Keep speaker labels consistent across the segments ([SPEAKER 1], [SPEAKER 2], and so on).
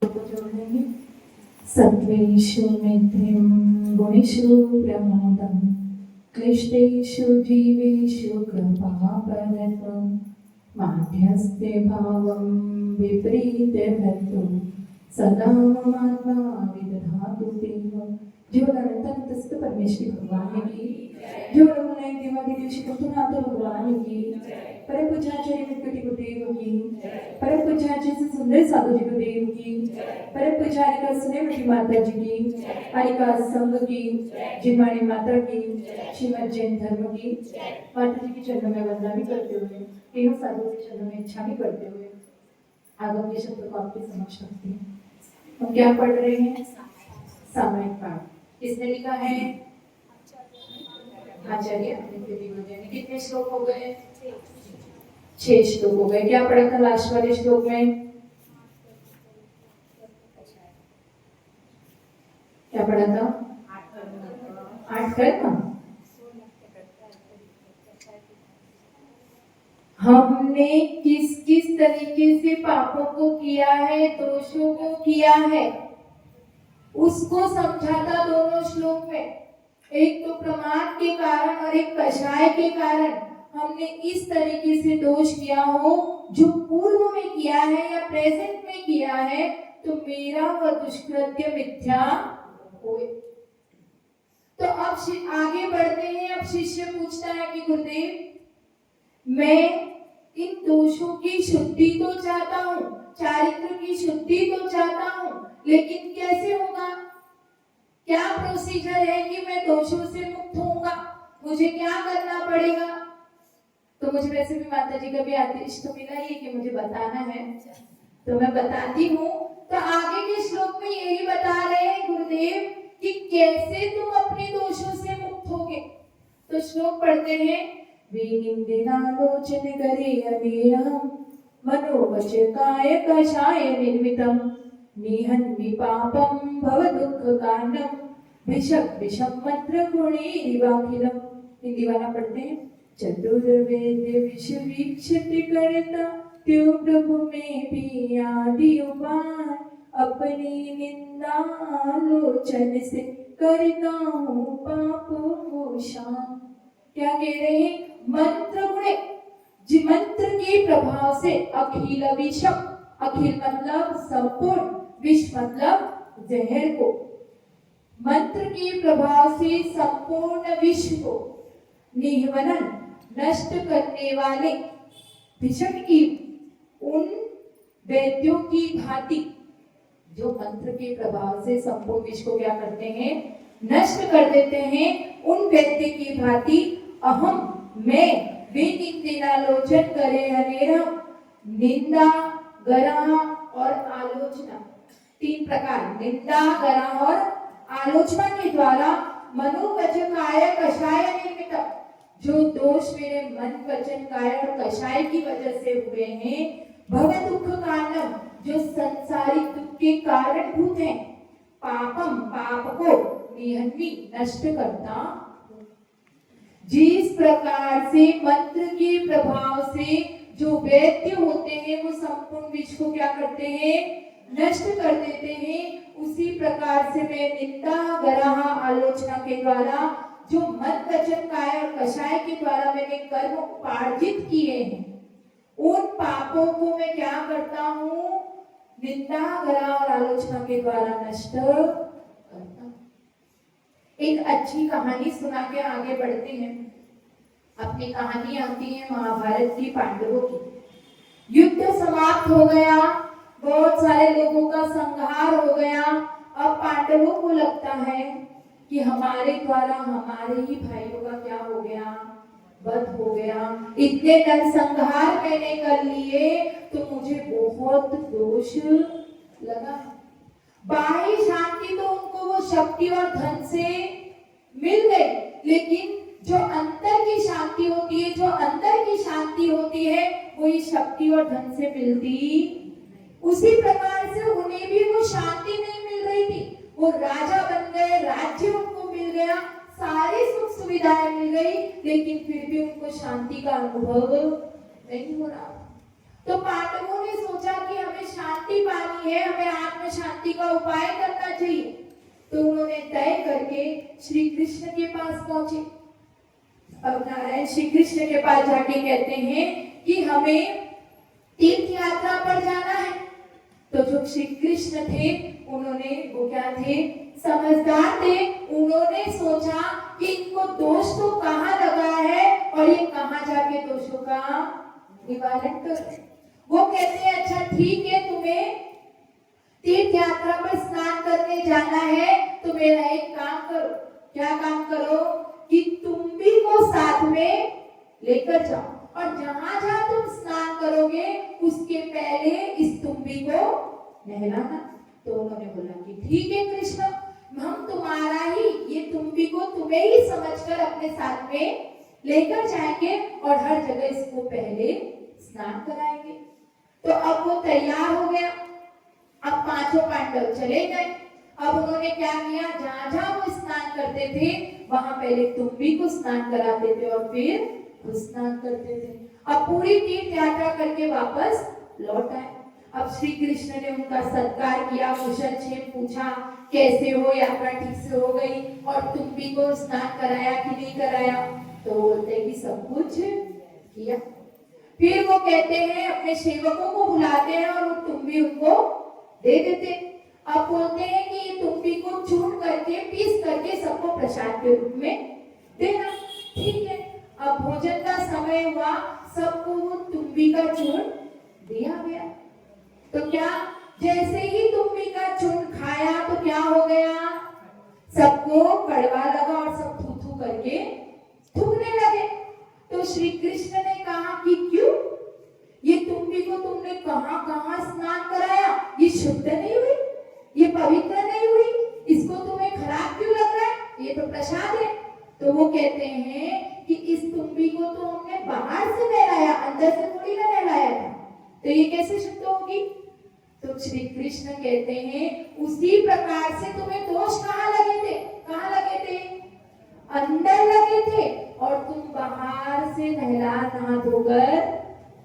[SPEAKER 1] जोड़ेंगे। सत्वेषु मित्रिं गुणेषु प्रमादं क्लिष्टेषु जीवेषु कृपापरत्वं माध्यस्थे भावं विपरीतभर्तुं सदा ममात्मा विदधातु देवं। जीवन अनंत परमेश्वरी भगवान की जीवन में देवादिदेव श्री कृष्णनाथ भगवान की परम पूज्याचार्य मुक्ति गुरुदेव की परम पूज्याचार्य से सुंदर साधु जी गुरुदेव की परम पूज्याचार्य का स्नेहमती माता जी की आलिका संघ की जिनवाणी माता की श्रीमद जैन धर्म की माता जी के चरणों में वंदना भी करते हुए तीनों साधुओं के चरणों में इच्छा भी करते हुए आगम के शब्द को आपके समक्ष रखते हैं। हम क्या पढ़ रहे हैं? सामायिक पाठ। किसने लिखा है? आचार्य ने। कितने श्लोक हो गए? 6 श्लोक हो गए। क्या पढ़ा था लास्ट वाले श्लोक में? क्या पढ़ा था? 8 कर्म। हमने किस किस तरीके से पापों को किया है, दोषों को किया है, उसको समझा था दोनों श्लोक में। एक तो प्रमाद के कारण और एक कषाय के कारण हमने इस तरीके से दोष किया हो जो पूर्व में किया है या प्रेजेंट में किया है, तो मेरा वह दुष्कृत्य मिथ्या होए। तो अब आगे बढ़ते हैं। अब शिष्य पूछता है कि गुरुदेव, मैं इन दोषों की शुद्धि तो चाहता हूँ, चारित्र की शुद्धि तो चाहता हूँ, लेकिन कैसे होगा? क्या प्रोसीजर है कि मैं दोषों से मुक्त होऊंगा? मुझे क्या करना पड़ेगा? तो मुझे वैसे भी माता जी का भी आदेश तो मिला ही कि मुझे बताना है, तो मैं बताती हूँ। तो आगे के श्लोक में यही बता रहे हैं गुरुदेव कि कैसे तुम अपने दोषों से मुक्त होगे। तो श्लोक पढ़ते हैं। विनिंदिनालोचन करे अनेरहं मनोवच काय कषाय निर्मितम् निहन्मि पापं भव दुःख कारणं विषम मंत्र गुणैरिवाखिलम्। हिंदी वाला पढ़ते हैं। चतुर्वेद विष वीक्षित करता त्यो प्रभु में भी आदि उपाय अपनी निंदालोचन से करता हूँ पापों को शांत। क्या कह रहे हैं? मंत्र गुणे, जी मंत्र के प्रभाव से अखिल विषम, अखिल मतलब संपूर्ण, विष मतलब जहर को, मंत्र के प्रभाव से संपूर्ण विश्व को निहवनन नष्ट करने वाले विषम की उन वैद्यों की भांति जो मंत्र के प्रभाव से संपूर्ण विश्व को क्या करते हैं? नष्ट कर देते हैं। उन वैद्य की भांति अहम मैं विनिंदिनालोचन करे अनेरहं, निंदा, गराह और आलोचना, 3 प्रकार, निंदा, गराह और आलोचना के द्वारा मनोवच काय कषाय निर्मितम्, जो दोष मेरे मन, वचन, काय और कषाय की वजह से हुए हैं, भव दुःख कारणम, जो संसारिक दुख के कारणभूत हैं, पापम पाप को, निहन्मि नष्ट करता। जिस प्रकार से मंत्र के प्रभाव से जो वैद्य होते हैं वो संपूर्ण विश्व को क्या करते हैं? नष्ट कर देते हैं। उसी प्रकार से मैं निंदा, गराह, आलोचना के द्वारा जो मन, वचन, काय और कषाय के द्वारा मैंने कर्म उपार्जित किए हैं, उन पापों को मैं क्या करता हूँ? निंदा, गराह और आलोचना के द्वारा नष्ट करता हूँ। एक अच्छी कहानी सुना के आगे बढ़ते हैं। अपनी कहानी आती है महाभारत की, पांडवों की। युद्ध समाप्त हो गया, बहुत सारे लोगों का संहार हो गया। अब पांडवों को लगता है कि हमारे द्वारा हमारे ही भाइयों का क्या हो गया? वध हो गया। इतने नरसंहार मैंने कर लिए तो मुझे बहुत दोष लगा। बाह्य शांति तो उनको वो शक्ति और धन से मिल गई, लेकिन जो अंतर की शांति होती है, जो अंदर की शांति होती है, वो ये शक्ति और धन से मिलती। उसी प्रकार से उन्हें भी वो शांति नहीं मिल रही थी। वो राजा बन गए, राज्य उनको मिल गया, सारी सुख सुविधाएं मिल गई, लेकिन फिर भी उनको शांति का अनुभव नहीं हो रहा। तो पांडवों ने सोचा कि हमें शांति पानी है, हमें आत्म शांति का उपाय करना चाहिए। तो उन्होंने तय करके श्री कृष्ण के पास पहुंचे। अब नारायण श्री कृष्ण के पास जाके कहते हैं कि हमें तीर्थ यात्रा पर जाना है। तो जो श्री कृष्ण थे उन्होंने, वो क्या थे, समझदार थे। उन्होंने सोचा कि इनको दोष तो कहाँ लगा है और ये कहाँ जाके दोषों का निवारण कर। वो कहते हैं अच्छा ठीक है, तुम्हें तीर्थ यात्रा पर स्नान करने जाना है तो मेरा एक काम करो। क्या काम करो कि तुम भी को साथ में लेकर जाओ और जहां जहां तुम स्नान करोगे उसके पहले इस तुम्बी को नहलाना। तो उन्होंने बोला कि ठीक है कृष्ण, हम तुम्हारा ही ये तुम्बी को तुम्हें ही समझकर अपने साथ में लेकर जाएंगे और हर जगह इसको पहले स्नान कराएंगे। तो अब वो तैयार हो गया। अब पांचों पांडव चले गए। अब उन्होंने क्या किया, जहां जहां वो स्नान करते थे वहां पहले तुम्बी को स्नान कराते थे और फिर खुद स्नान करते थे। अब पूरी तीर्थ यात्रा करके वापस लौट आए। अब श्री कृष्ण ने उनका सत्कार किया, कुशल क्षेम पूछा, कैसे हो, यात्रा ठीक से हो गई और तुम्बी को स्नान कराया कि नहीं कराया। तो बोलते कि सब कुछ किया। फिर वो कहते हैं अपने सेवकों को बुलाते हैं और वो तुम्बी उनको दे देते। अब बोलते हैं कि ये तुम्बी को चूर करके, पीस करके सबको प्रसाद के रूप में देना। ठीक है, अब भोजन का समय हुआ, सबको वो तुम्बी का चूर दिया गया। तो क्या, जैसे ही तुम्बी का चूर खाया तो क्या हो गया, सबको कड़वा लगा और सब थू थू करके थूकने लगे। तो श्री कृष्ण ने कहा कि क्यों, ये तुम्बी को तुमने कहां कहां स्नान कराया, ये शुद्ध नहीं हुई, ये पवित्र नहीं हुई, इसको तुम्हें खराब क्यों लग रहा है, ये तो प्रसाद है। तो वो कहते हैं कि इस तुम्बी को तो हमने बाहर से नहलाया, अंदर से थोड़ी ना नहलाया था, तो ये कैसे शुद्ध होगी। तो श्री कृष्ण कहते हैं उसी प्रकार से तुम्हें दोष कहाँ लगे थे, कहाँ लगे थे, अंदर लगे थे और तुम बाहर से नहा धोकर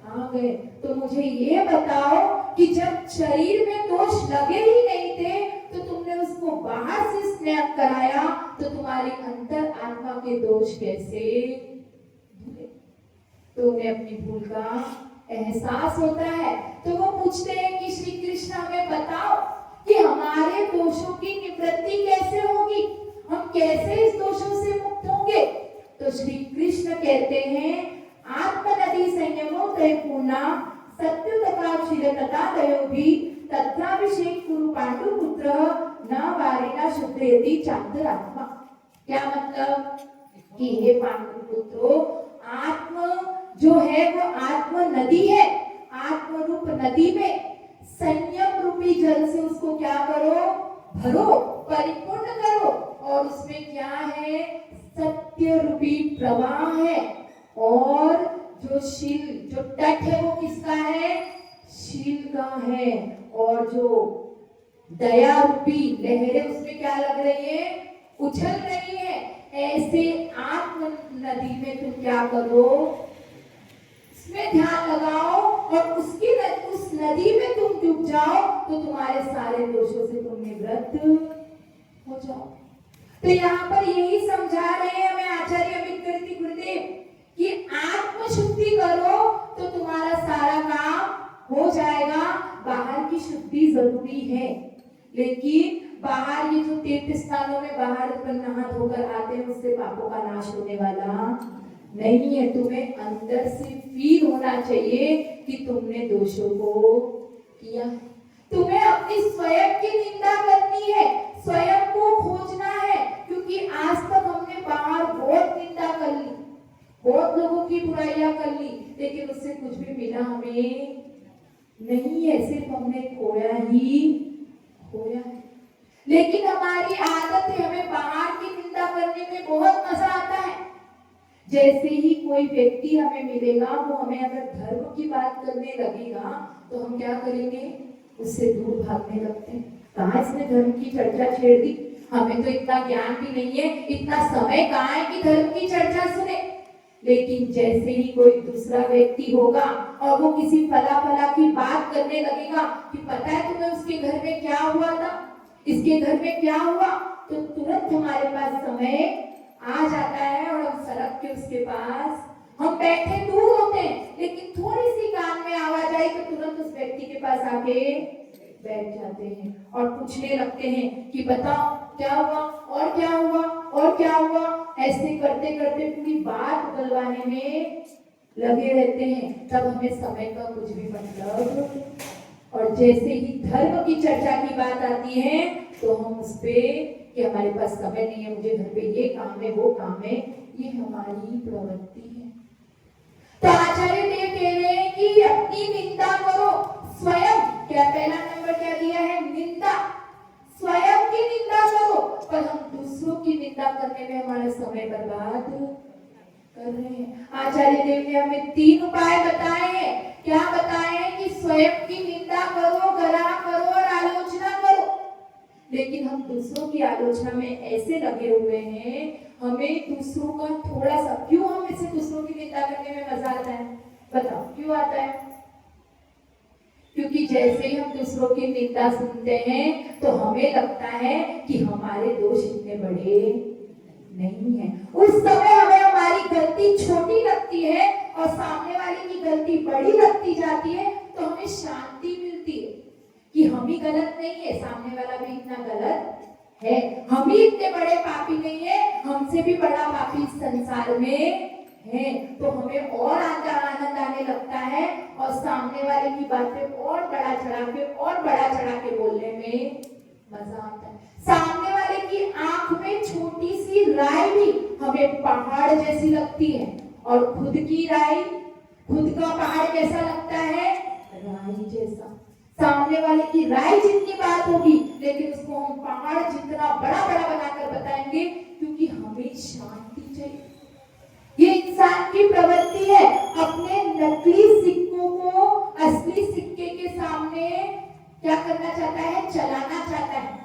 [SPEAKER 1] आ गए। तो मुझे ये बताओ कि जब शरीर में दोष लगे ही नहीं थे तो तुमने उसको बाहर से स्नान कराया, तो तुम्हारी अंतर आत्मा के दोष कैसे धुले। तो उन्हें अपनी भूल का एहसास होता है। तो वो पूछते हैं कि श्री कृष्ण हमें बताओ कि हमारे दोषों की निवृत्ति कैसे होगी, हम कैसे इस दोषों से मुक्त होंगे। तो श्री कृष्ण कहते हैं आत्मनदी संयमो तय पूर्णा सत्य तथा क्षीर तथा दयो भी तथाभिषेक कुरु पांडु पुत्र न वारिना शुद्धयति चांतरात्मा। क्या मतलब कि हे पांडु पुत्रो, आत्म जो है वो आत्म नदी है, आत्म रूप नदी में संयम रूपी जल से उसको क्या करो, भरो, परिपूर्ण करो और उसमें क्या है, सत्य रूपी प्रवाह है। और जो शील, जो तट है वो किसका है, शील का है। और जो दया रूपी लहरें उसमें क्या लग रही है, उछल रही है। ऐसे आत्म नदी में तुम क्या करो, उसमें ध्यान लगाओ और उस नदी में तुम डूब जाओ तो तुम्हारे सारे दोषों से तुम निवृत्त हो जाओ। तो यहाँ पर यही समझा रहे हैं हमें आचार्य अमित गुरुदेव कि आत्म शुद्धि करो तो तुम्हारा सारा काम हो जाएगा। बाहर की शुद्धि जरूरी है, लेकिन बाहर ये जो तीर्थ स्थानों में बाहर नहा धोकर आते हैं उससे पापों का नाश होने वाला नहीं है। तुम्हें अंदर से फील होना चाहिए कि तुमने दोषों को किया। तुम्हें अपनी स्वयं की निंदा करनी है, स्वयं को खोजना है, क्योंकि आज तक हमने बाहर बहुत निंदा कर ली, बहुत लोगों की बुराइयां कर ली, लेकिन उससे कुछ भी मिला हमें नहीं है, सिर्फ हमने खोया ही खोया है। लेकिन हमारी आदत है, हमें बाहर की निंदा करने में बहुत मजा आता है। जैसे ही कोई व्यक्ति हमें मिलेगा, वो हमें अगर धर्म की बात करने लगेगा तो हम क्या करेंगे, उससे दूर भागने लगते हैं। कहाँ इसने धर्म की चर्चा छेड़ दी, हमें तो इतना ज्ञान भी नहीं है, इतना समय कहाँ है कि धर्म की चर्चा सुने। लेकिन जैसे ही कोई दूसरा व्यक्ति होगा और वो किसी फला फला की बात करने लगेगा कि पता है तुम्हें उसके घर में क्या हुआ था, इसके घर में क्या हुआ, तो तुरंत हमारे पास समय आ जाता है और हम सड़क के उसके पास, हम बैठे दूर होते हैं लेकिन थोड़ी सी कान में आवाज आई तो तुरंत उस व्यक्ति के पास आके बैठ जाते हैं और पूछने लगते हैं कि बताओ क्या हुआ और क्या हुआ और क्या हुआ। ऐसे करते करते पूरी बात बदलवाने में लगे रहते हैं, तब हमें समय का कुछ भी मतलब। और जैसे ही धर्म की चर्चा की बात आती है तो हम उस पे कि हमारे पास समय नहीं है, मुझे घर पे ये काम है वो काम है, ये हमारी प्रवृत्ति है। तो आचार्य देव कह रहे हैं कि अपनी निंदा करो स्वयं। क्या पहला नंबर क्या दिया है? निंदा। स्वयं की निंदा करो, पर हम दूसरों की निंदा करने में हमारा समय बर्बाद कर रहे हैं। आचार्य देव ने हमें 3 उपाय बताए हैं। क्या बताए हैं? कि स्वयं की निंदा करो, ग्रह करो और आलोचना करो। लेकिन हम दूसरों की आलोचना में ऐसे लगे हुए हैं, हमें दूसरों का थोड़ा सा, क्यों हम इसे दूसरों की निंदा करने में मजा आता है? बताओ क्यों आता है? क्योंकि जैसे ही हम दूसरों की निंदा सुनते हैं तो हमें लगता है कि हमारे दोष इतने बड़े नहीं है। उस समय हमें हमारी गलती छोटी लगती है और सामने वाले की गलती बड़ी लगती जाती है, तो हमें शांति मिलती है कि हम ही गलत नहीं है, सामने वाला भी इतना गलत है, हम ही इतने बड़े पापी नहीं है, हमसे भी बड़ा पापी इस संसार में है। तो हमें और आनंद आने लगता है और सामने वाले की बातें और बड़ा चढ़ा के बोलने में मजा आता है। सामने वाले की आंख में छोटी सी राय भी हमें पहाड़ जैसी लगती है, और खुद की राय, खुद का पहाड़ कैसा लगता है? राई जैसा। सामने वाले की राय जितनी बात होगी लेकिन उसको हम पहाड़ जितना बड़ा बड़ा बनाकर बताएंगे, क्योंकि हमें शांति चाहिए। ये इंसान की प्रवृत्ति है, अपने नकली सिक्कों को असली सिक्के के सामने क्या करना चाहता है? चलाना चाहता है।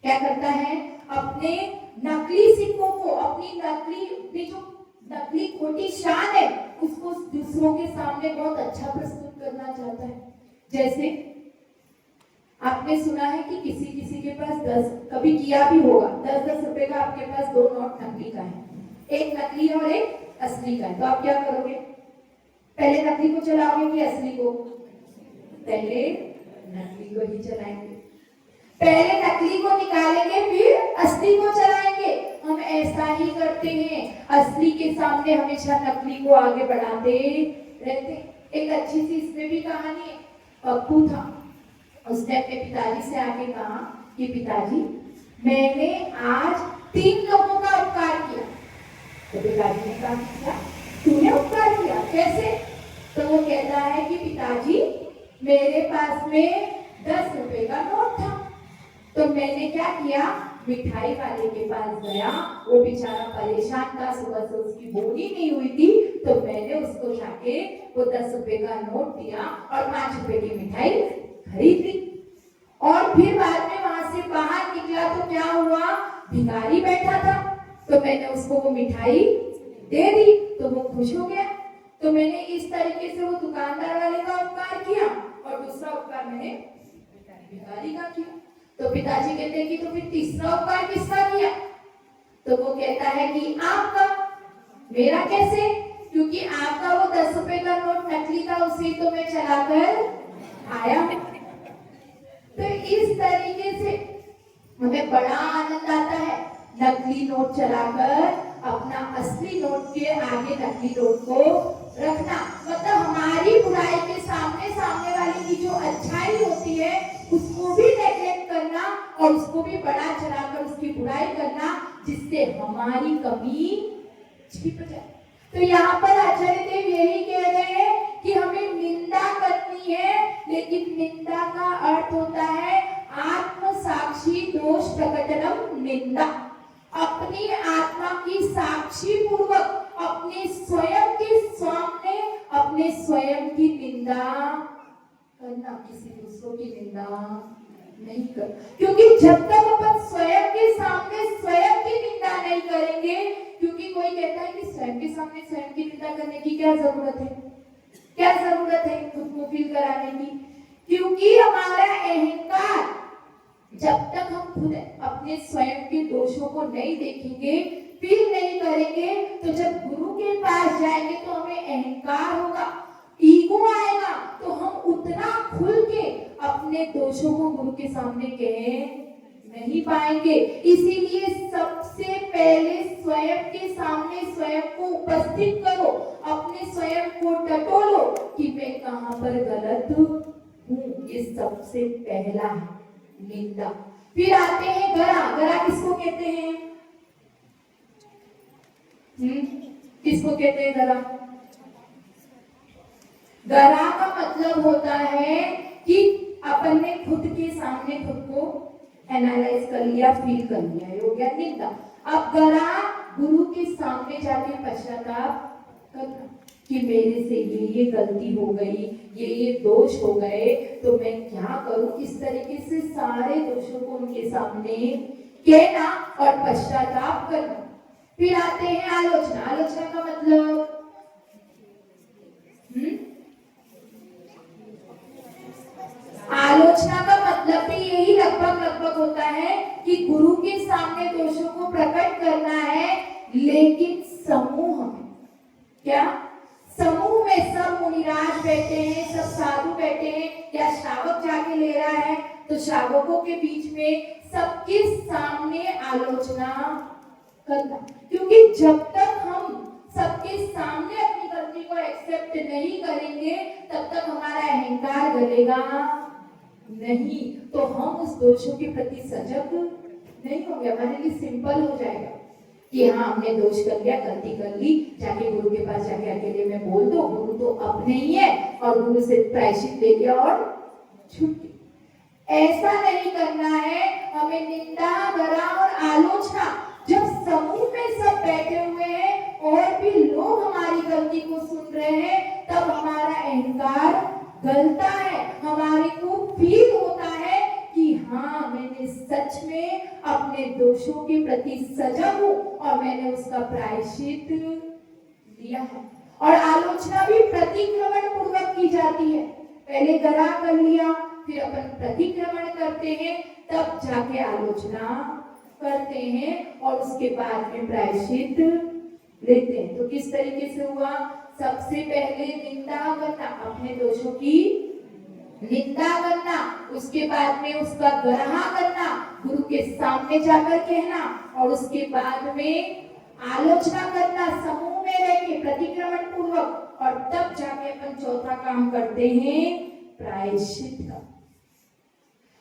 [SPEAKER 1] क्या करता है? अपने नकली सिक्कों को, अपनी जो नकली खोटी शान है उसको दूसरों के सामने बहुत अच्छा प्रस्तुत करना चाहता है। जैसे आपने सुना है कि किसी के पास 10, कभी किया भी होगा, 10-10 रुपए का आपके पास 2 नोट नकली का है, एक नकली और एक असली का है, तो आप क्या करोगे? पहले नकली को चलाओगे कि असली को? पहले नकली को ही चलाएंगे। पहले नकली को निकालेंगे फिर असली को चलाएंगे। हम ऐसा ही करते हैं, असली के सामने हमेशा नकली को आगे बढ़ाते रहते। एक अच्छी सी इसमें भी कहानी है। पप्पू था, उसने अपने पिताजी से आके कहा कि पिताजी मैंने आज 3 लोगों का उपकार किया। तो पिताजी ने कहा क्या तूने उपकार किया, कैसे? तो वो कहता है कि पिताजी मेरे पास में 10 रुपए का नोट था, तो मैंने क्या किया, मिठाई वाले के पास गया, वो बेचारा परेशान था, सुबह से उसकी बोनी नहीं हुई थी, तो मैंने उसको जाके वो 10 रुपए का नोट दिया और 5 रुपए की मिठाई खरीद ली। और फिर बाद में वहां से बाहर निकला तो क्या हुआ, भिखारी बैठा था, तो मैंने उसको वो मिठाई दे दी तो वो खुश हो गया। तो मैंने इस तरीके से वो दुकानदार वाले का उपकार किया और दूसरा उपकार मैंने भिखारी का किया। तो पिताजी कहते हैं कि तो फिर तीसरा उपकार किसका किया? तो वो कहता है कि आपका। मेरा कैसे? क्योंकि आपका वो 10 रुपए का नोट नकली था, उसे तो मैं चलाकर आया। तो इस तरीके से हमें बड़ा आनंद आता है नकली नोट चलाकर अपना असली नोट के आगे नकली नोट को रखना। मतलब हमारी बुराई के सामने सामने वाले की जो अच्छाई होती है उसको भी नेगलेक्ट करना और उसको भी बड़ा चढ़ाकर उसकी बुराई करना, जिससे हमारी कमी छिप जाए। तो यहाँ पर आचार्य देव यही कह रहे हैं कि हमें निंदा करनी है, लेकिन निंदा का अर्थ होता है आत्म साक्षी दोष प्रकटनम निंदा। अपनी आत्मा की साक्षी पूर्वक अपने स्वयं के सामने अपने स्वयं की निंदा करना, किसी दूसरों की निंदा नहीं कर। क्योंकि जब तक अपन स्वयं के सामने स्वयं की निंदा नहीं करेंगे, क्योंकि कोई कहता है कि स्वयं के सामने स्वयं की निंदा करने की क्या जरूरत है, क्या जरूरत है खुद को फील कराने की? क्योंकि हमारा अहंकार, जब तक हम खुद अपने स्वयं के दोषों को नहीं देखेंगे, फील नहीं करेंगे, तो जब गुरु के पास जाएंगे तो हमें अहंकार होगा, ईगो आएगा, तो हम उतना खुल के अपने दोषों को गुरु के सामने कह नहीं पाएंगे। इसीलिए सबसे पहले स्वयं के सामने स्वयं को उपस्थित करो, अपने स्वयं को टटोलो कि मैं कहाँ पर गलत हूँ। ये सबसे पहला है निंदा। फिर आते हैं गरा। गरा किसको कहते हैं? किसको कहते हैं गरा? गरा का मतलब होता है कि अपन ने खुद के सामने खुद को एनालाइज कर लिया, फील कर लिया, ये हो गया निंदा। अब गरा गुरु के सामने जाके पश्चाताप करना कि मेरे से ये गलती हो गई, ये दोष हो गए, तो मैं क्या करूं। इस तरीके से सारे दोषों को उनके सामने कहना और पश्चाताप करना। फिर आते हैं आलोचना। आलोचना का मतलब आलोचना का मतलब भी यही लगभग होता है कि गुरु के सामने दोषों को प्रकट करना है, लेकिन समूह में। क्या? समूह में सब मुनिराज बैठे हैं, सब साधु बैठे हैं, या श्रावक जाके ले रहा है, तो श्रावकों के बीच में सबके सामने आलोचना करना। क्योंकि जब तक हम सबके सामने अपनी गलती को एक्सेप्ट नहीं करेंगे, तब तक हमारा अहंकार गलेगा नहीं, तो हम उस दोषों के प्रति सजग नहीं होंगे। हमारे लिए सिंपल हो जाएगा कि हाँ, हमने दोष कर लिया, गलती कर ली, जाके गुरु के पास जाके अकेले में बोल दो, गुरु तो अपने ही है, और गुरु से प्रायश्चित ले लिया और छुट्टी। ऐसा नहीं करना है। हमें निंदा, गरा और आलोचना, जब समूह में सब बैठे हुए हैं और भी लोग हमारी गलती को सुन रहे हैं, तब हमारा अहंकार गलता है, हमारे को फील होता है कि हाँ, मैंने सच में अपने दोषों के प्रति सजग हूँ और मैंने उसका प्रायश्चित लिया है। और आलोचना भी प्रतिक्रमण पूर्वक की जाती है। पहले गरा कर लिया, फिर अपन प्रतिक्रमण करते हैं, तब जाके आलोचना करते हैं और उसके बाद में प्रायश्चित लेते हैं। तो किस तरीके से हुआ? सबसे पहले निंदा करना, अपने दोषों की निंदा करना, उसके बाद में उसका ग्रहण करना, गुरु के सामने जाकर कहना, और उसके बाद में आलोचना करना समूह में रह के प्रतिक्रमण पूर्वक, और तब जाके अपन चौथा काम करते हैं प्रायश्चित का।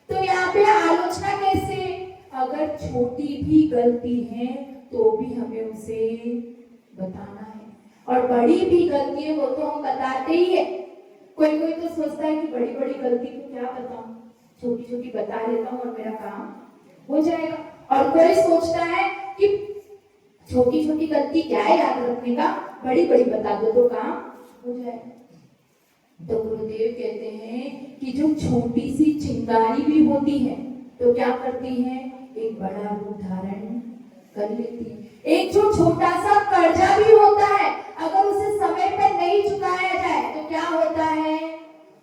[SPEAKER 1] तो यहाँ पे आलोचना कैसे? अगर छोटी भी गलती है तो भी हमें उसे बताना है, और बड़ी भी गलती है वो तो हम बताते ही है। कोई तो सोचता है कि बड़ी बड़ी गलती को क्या बताऊं, छोटी छोटी बता देता हूँ और मेरा काम हो जाएगा। और कोई सोचता है कि छोटी छोटी गलती क्या है याद रखने का, बड़ी बड़ी बता दो तो काम हो जाएगा। तो गुरुदेव कहते हैं कि जो छोटी सी चिंगारी भी होती है तो क्या करती है? एक बड़ा रूप धारण कर लेती है। एक जो छोटा सा कर्जा भी होता है, अगर उसे समय पर नहीं चुकाया जाए तो क्या होता है?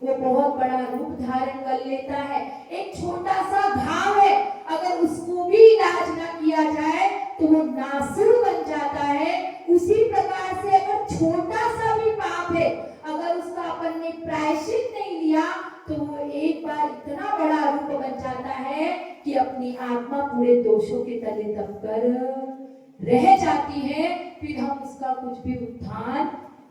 [SPEAKER 1] वो बहुत बड़ा रूप धारण कर लेता है। एक छोटा सा घाव है, अगर उसको भी इलाज ना किया जाए तो वो नासुर बन जाता है। उसी प्रकार से अगर छोटा सा भी पाप है, अगर उसका अपन ने प्रायश्चित नहीं लिया तो वो एक बार इतना बड़ा रूप बन जाता है कि अपनी आत्मा पूरे दोषों के तले दबकर रह जाती है। फिर हम उसका कुछ भी उत्थान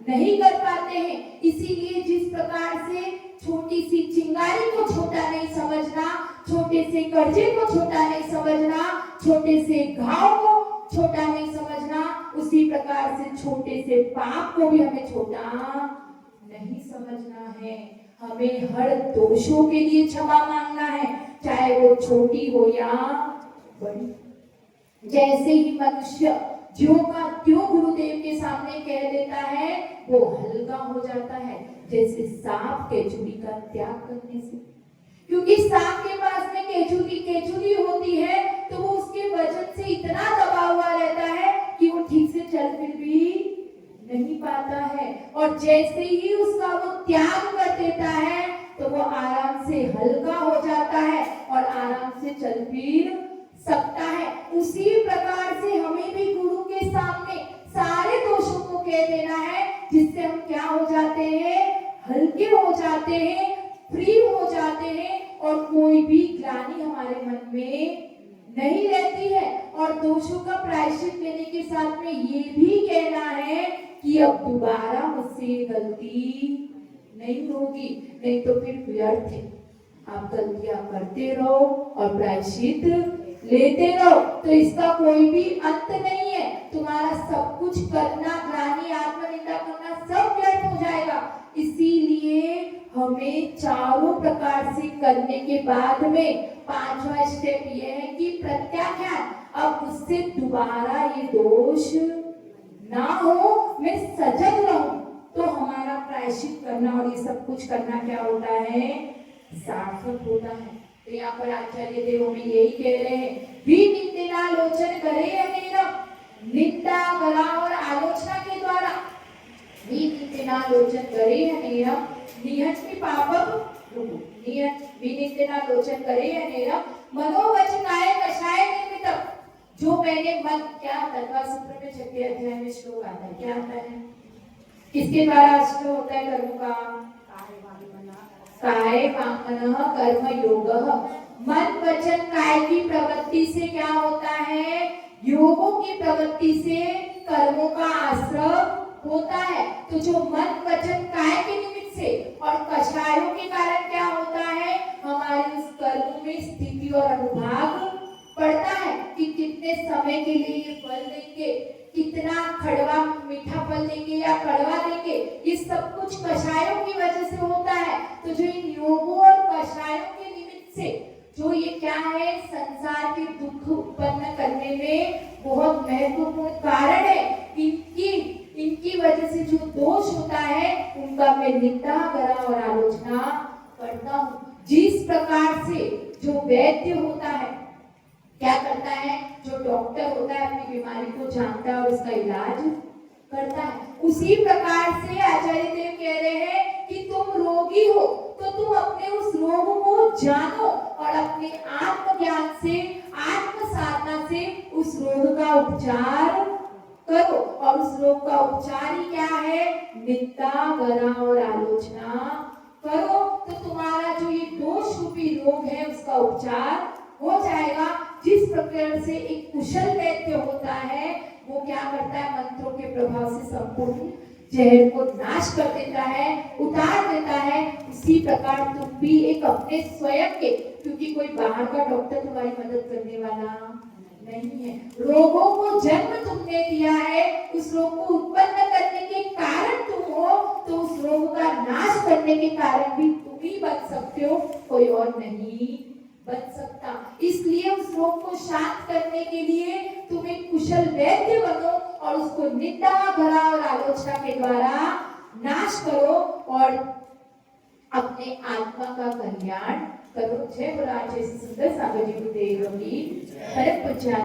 [SPEAKER 1] नहीं कर पाते हैं। इसीलिए जिस प्रकार से छोटी सी चिंगारी को छोटा नहीं समझना, छोटे से कर्जे को छोटा नहीं समझना, छोटे से घाव को छोटा नहीं समझना, उसी प्रकार से छोटे से पाप को भी हमें छोटा नहीं समझना है। हमें हर दोषों के लिए क्षमा मांगना है, चाहे वो छोटी हो या बड़ी। जैसे ही मनुष्य ज्यों का त्यों गुरुदेव के सामने कह देता है, वो हल्का हो जाता है, जैसे सांप केचुली का त्याग करने से। क्योंकि सांप के पास में केचुली होती है तो वो उसके वजन से इतना दबा हुआ रहता है कि वो ठीक से चल फिर भी नहीं पाता है। और जैसे ही उसका वो त्याग कर देता है तो वो आराम से हल्का हो जाता है और आराम से चल फिर सकता है। उसी प्रकार से हमें भी गुरु के सामने सारे दोषों को कह देना है, जिससे हम क्या हो जाते हैं, हल्के हो जाते हैं, फ्री हो जाते हैं और कोई भी ग्लानि हमारे मन में नहीं रहती है। और दोषों का प्रायश्चित लेने के साथ में ये भी कहना है कि अब दोबारा मुझसे गलती नहीं होगी, नहीं तो फिर व्यर्थ है। आप गलतियां करते रहो और प्रायश्चित लेते रहो तो इसका कोई भी अंत नहीं है। तुम्हारा सब कुछ करना, ग्लानि, आत्मनिंदा करना सब व्यर्थ हो जाएगा। इसीलिए हमें चारों प्रकार से करने के बाद में पांचवा स्टेप ये है कि प्रत्याख्यान। अब उससे दोबारा ये दोष ना हो, मैं सजग रहूं, तो हमारा प्रायश्चित करना और ये सब कुछ करना क्या होता है, सार्थक होता है। तो यहाँ पर आचार्य देव में यही कह रहे हैं, विनिंदनालोचन करे अनेनम, निंदा कला और आलोचना के द्वारा विनिंदनालोचन करे अनेनम निहत्मि पापम विनिंदनालोचन करे अनेनम मनोवचनाय कषाय निर्मितम। जो मैंने मन, क्या तत्वा सूत्र में 6वें अध्याय में श्लोक आता है, क्या आता है, किसके द्वारा अष्ट होता है कर्म का, काय वांगमनः कर्म योगः। मन वचन काय की प्रवृत्ति से क्या होता है, योगों की प्रवृत्ति से कर्मों का आश्रय होता है। तो जो मन वचन काय के निमित्त से और कषायों के कारण क्या होता है, हमारे उस कर्म में स्थिति और अनुभाग पड़ता है कि कितने समय के लिए ये फल देंगे, कितना कड़वा मीठा फल देंगे या कड़वा देंगे, ये सब कुछ कषायों की वजह से होता है। तो जो इन योगों और कषायों के निमित्त से जो ये क्या है, संसार के दुख उत्पन्न करने में बहुत महत्वपूर्ण कारण है, इनकी वजह से जो दोष होता है उनका मैं निंदा करा और आलोचना करता हूँ। जिस प्रकार से जो वैद्य होता है क्या करता है, जो डॉक्टर होता है अपनी बीमारी को जानता है और उसका इलाज करता है, उसी प्रकार से आचार्य देव कह रहे हैं कि तुम रोगी हो तो तुम अपने उस रोग को जानो और अपने आत्मज्ञान से, आत्म साधना से उस रोग का उपचार करो। और उस रोग का उपचार ही क्या है, निंदा गरा और आलोचना करो। तो तुम्हारा जो ये दोष रूपी रोग है उसका उपचार हो जाएगा। जिस प्रकार से एक कुशल वैद्य होता है वो क्या करता है, मंत्रों के प्रभाव से संपूर्ण जहर को नाश कर देता है, उतार देता है, उसी प्रकार तुम भी एक अपने स्वयं के, क्योंकि कोई बाहर का डॉक्टर तुम्हारी मदद करने वाला नहीं है, रोगों को जन्म तुमने दिया है, उस रोग को उत्पन्न करने के कारण तुम हो, तो उस रोग का नाश करने के कारण भी तुम ही बन सकते हो, कोई और नहीं बन सकता। इसलिए उस रोग को शांत करने के लिए तुम एक कुशल वैद्य बनो और उसको निंदा भरा और आलोचना के द्वारा नाश करो और अपने आत्मा का कल्याण करो। जय बोला जय श्री सुंदर सागर जी गुरुदेव की परम पूज्य